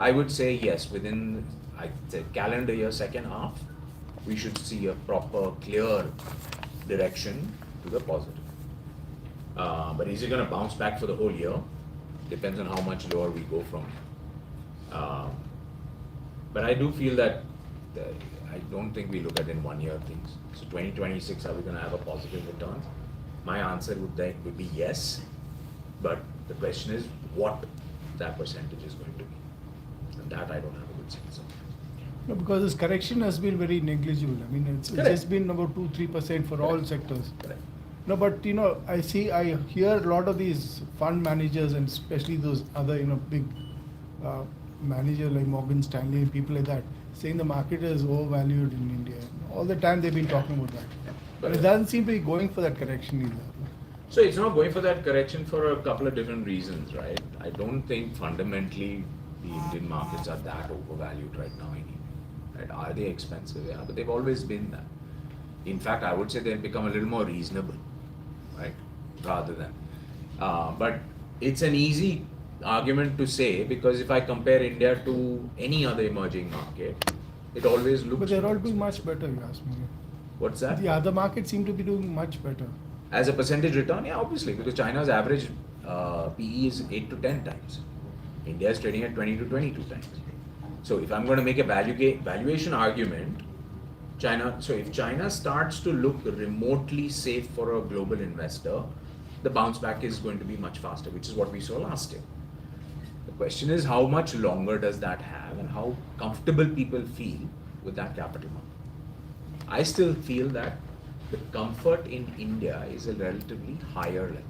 I would say yes, within I say calendar year second half, we should see a proper, clear direction to the positive. But is it going to bounce back for the whole year? Depends on how much lower we go from here. But I do feel that I don't think we look at in 1 year things. So 2026, are we going to have a positive return? My answer would be yes. But the question is what that percentage is going to be. And that I don't have a good sense of. No, because this correction has been very negligible. I mean, it's just been about 2-3% for all sectors. Correct. No, but I hear a lot of these fund managers and especially those other, big managers like Morgan Stanley and people like that saying the market is overvalued in India. All the time they've been talking about that. But it doesn't seem to be going for that correction either. So it's not going for that correction for a couple of different reasons, right? I don't think fundamentally the Indian markets are that overvalued right now anyway. Right? Are they expensive? Yeah, but they've always been that. In fact, I would say they've become a little more reasonable, right? Rather than. But it's an easy argument to say because if I compare India to any other emerging market, it always looks. But they're all doing much better, you ask me. What's that? The other markets seem to be doing much better. As a percentage return, yeah, obviously, because China's average PE is 8 to 10 times. India is trading at 20 to 22 times. So if I'm going to make a valuation argument, so if China starts to look remotely safe for a global investor, the bounce back is going to be much faster, which is what we saw last year. The question is how much longer does that have and how comfortable people feel with that capital market. I still feel that the comfort in India is a relatively higher level.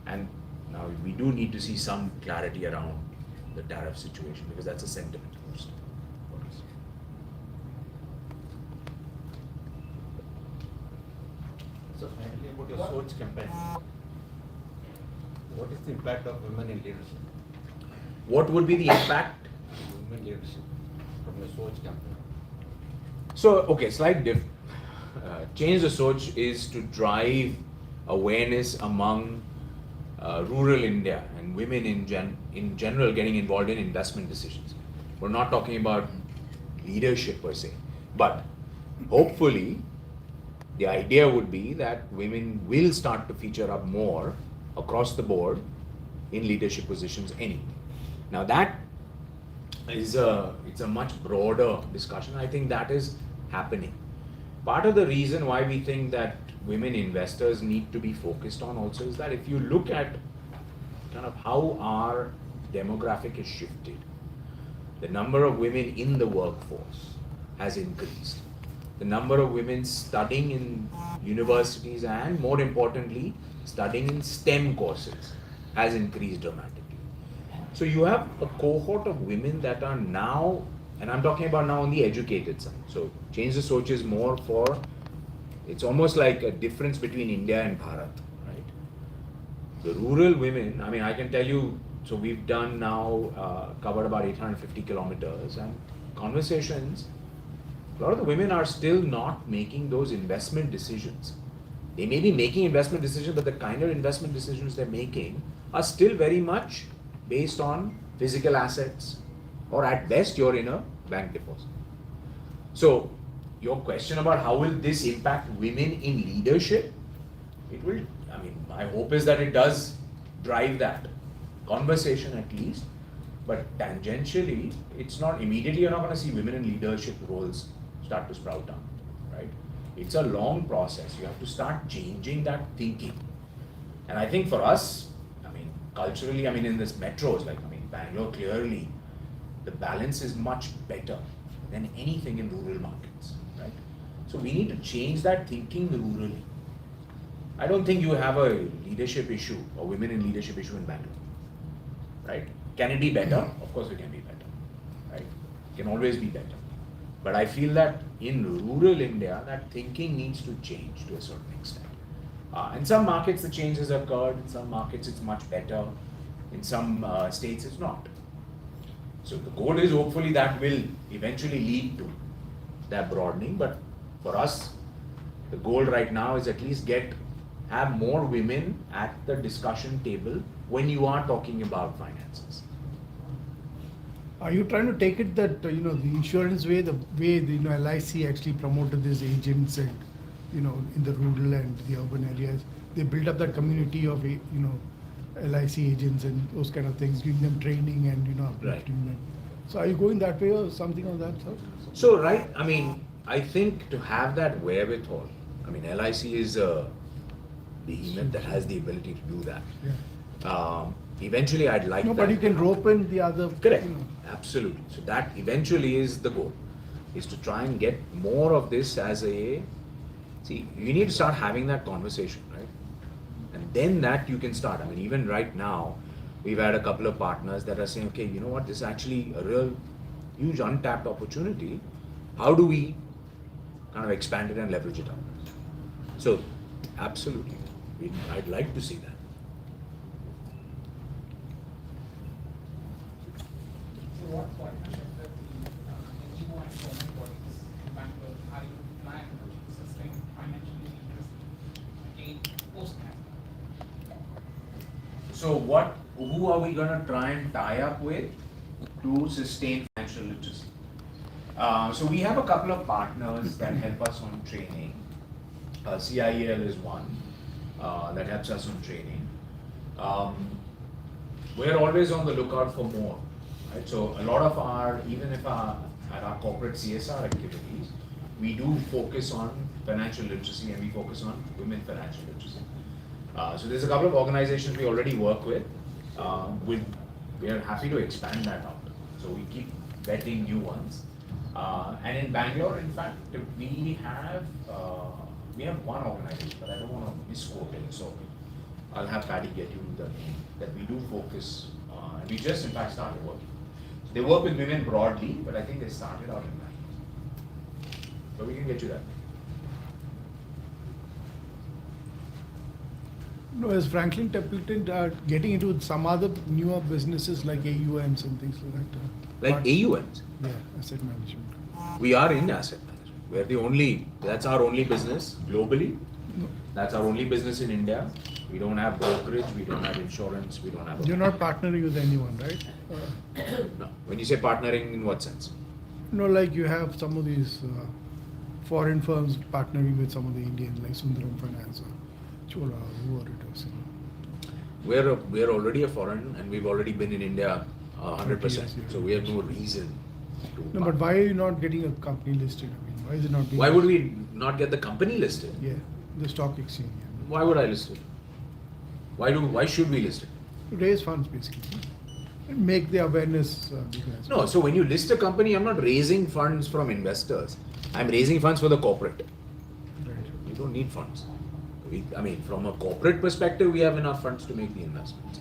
And now we do need to see some clarity around the tariff situation because that's a sentiment first. So finally about your Soch campaign, what is the impact of women in leadership? What would be the impact? Women leadership from your Soch campaign. So, okay, slight diff. Change the Soch is to drive awareness among rural India and women in general getting involved in investment decisions. We're not talking about leadership per se, but hopefully the idea would be that women will start to feature up more across the board in leadership positions anyway. Now that is it's a much broader discussion. I think that is happening. Part of the reason why we think that women investors need to be focused on also is that if you look at kind of how our demographic is shifted, the number of women in the workforce has increased. The number of women studying in universities and more importantly, studying in STEM courses has increased dramatically. So you have a cohort of women that are now, and I'm talking about now on the educated side. So Change the Soch is more for, it's almost like a difference between India and Bharat, right? The rural women, I mean, I can tell you, so we've done now, covered about 850 kilometers and conversations, a lot of the women are still not making those investment decisions. They may be making investment decisions, but the kind of investment decisions they're making are still very much based on physical assets, or at best you're in a bank deposit. So your question about how will this impact women in leadership, it will, I mean, my hope is that it does drive that conversation at least, but tangentially, it's not immediately, you're not going to see women in leadership roles start to sprout up, right? It's a long process. You have to start changing that thinking. And I think for us, I mean, culturally, I mean, in this metros, like, I mean, Bangalore, clearly, the balance is much better than anything in rural markets, right? So we need to change that thinking rurally. I don't think you have a leadership issue or women in leadership issue in Bangalore, right? Can it be better? Of course it can be better, right? It can always be better. But I feel that in rural India, that thinking needs to change to a certain extent. In some markets, the change has occurred. In some markets, it's much better. In some states, it's not. So the goal is hopefully that will eventually lead to that broadening. But for us, the goal right now is at least have more women at the discussion table when you are talking about finances. Are you trying to take it that the insurance way, the way LIC actually promoted these agents and in the rural and the urban areas, they built up that community of LIC agents and those kind of things, giving them training and uplifting them. So are you going that way or something on that sort? So, right, I mean, I think to have that wherewithal, I mean, LIC is a behemoth that has the ability to do that. Yeah. Eventually, I'd like No, that. but you can rope in the other. Correct, absolutely. So that eventually is the goal, is to try and get more of this as a, see, you need to start having that conversation, right? And then that you can start. I mean, even right now, we've had a couple of partners that are saying, okay, you know what, this is actually a real huge untapped opportunity. How do we kind of expand it and leverage it out? So, absolutely, I'd like to see that. So what partnership with the NGO and government bodies in Bangalore are you planning to sustain financially again post-pandemic? So who are we going to try and tie up with to sustain financial literacy? So we have a couple of partners that help us on training. CIEL is one that helps us on training. We're always on the lookout for more. Right? So a lot of our, even if at our corporate CSR activities, we do focus on financial literacy and we focus on women financial literacy. So there's a couple of organizations we already work with. We are happy to expand that out. So we keep vetting new ones. And in Bangalore, in fact, we have one organization, but I don't want to misquote it. So I'll have Patty get you the name that we do focus on. And we just, in fact, started working. They work with women broadly, but I think they started out in Bangalore. So we can get you that. No, is Franklin Templeton getting into some other newer businesses like AUMs and things like that? Like But- AUMs, Yeah, asset management. we are in asset management. We're the only, that's our only business globally. No, That's our only business in India. We don't have brokerage, we don't have insurance, we don't have. you're not partnering with anyone, right? No. When you say partnering, in what sense? No, like you have some of these foreign firms partnering with some of the Indian, like Sundaram Finance or Chola, whoever it was. We're already a foreign and we've already been in India 100%. 30 years, yeah. So we have no reason to. No, but why are you not getting a company listed? I mean, why is it not being? Why would we not get the company listed? Yeah, the stock exchange. Why would I list it? Why should we list it? To raise funds basically. And make the awareness bigger as well. No, so when you list a company, I'm not raising funds from investors. I'm raising funds for the corporate. Right. You don't need funds. I mean, from a corporate perspective, we have enough funds to make the investments.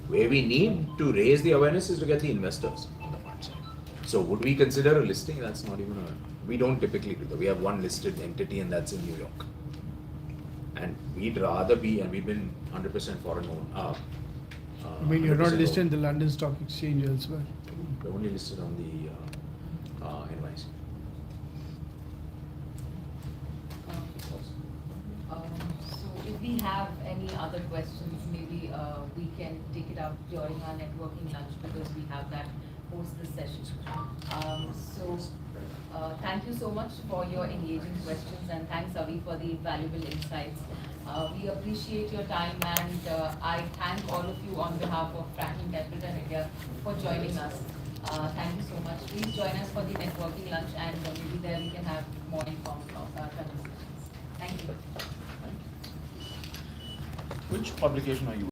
Where we need to raise the awareness is to get the investors on the fund side. So would we consider a listing? That's not even we don't typically do that. We have one listed entity and that's in New York. And we'd rather be, and we've been 100% foreign owned. I mean, you're not 100% listed in owned. the London Stock Exchange elsewhere. We're only listed on the NYSE. So if we have any other questions, maybe we can take it up during our networking lunch because we have that post this session. Thank you so much for your engaging questions and thanks Avi for the valuable insights. We appreciate your time and I thank all of you on behalf of Franklin Templeton India for joining us. Thank you so much. Please join us for the networking lunch and maybe there we can have more informed conversations. Thank you. Which publication are you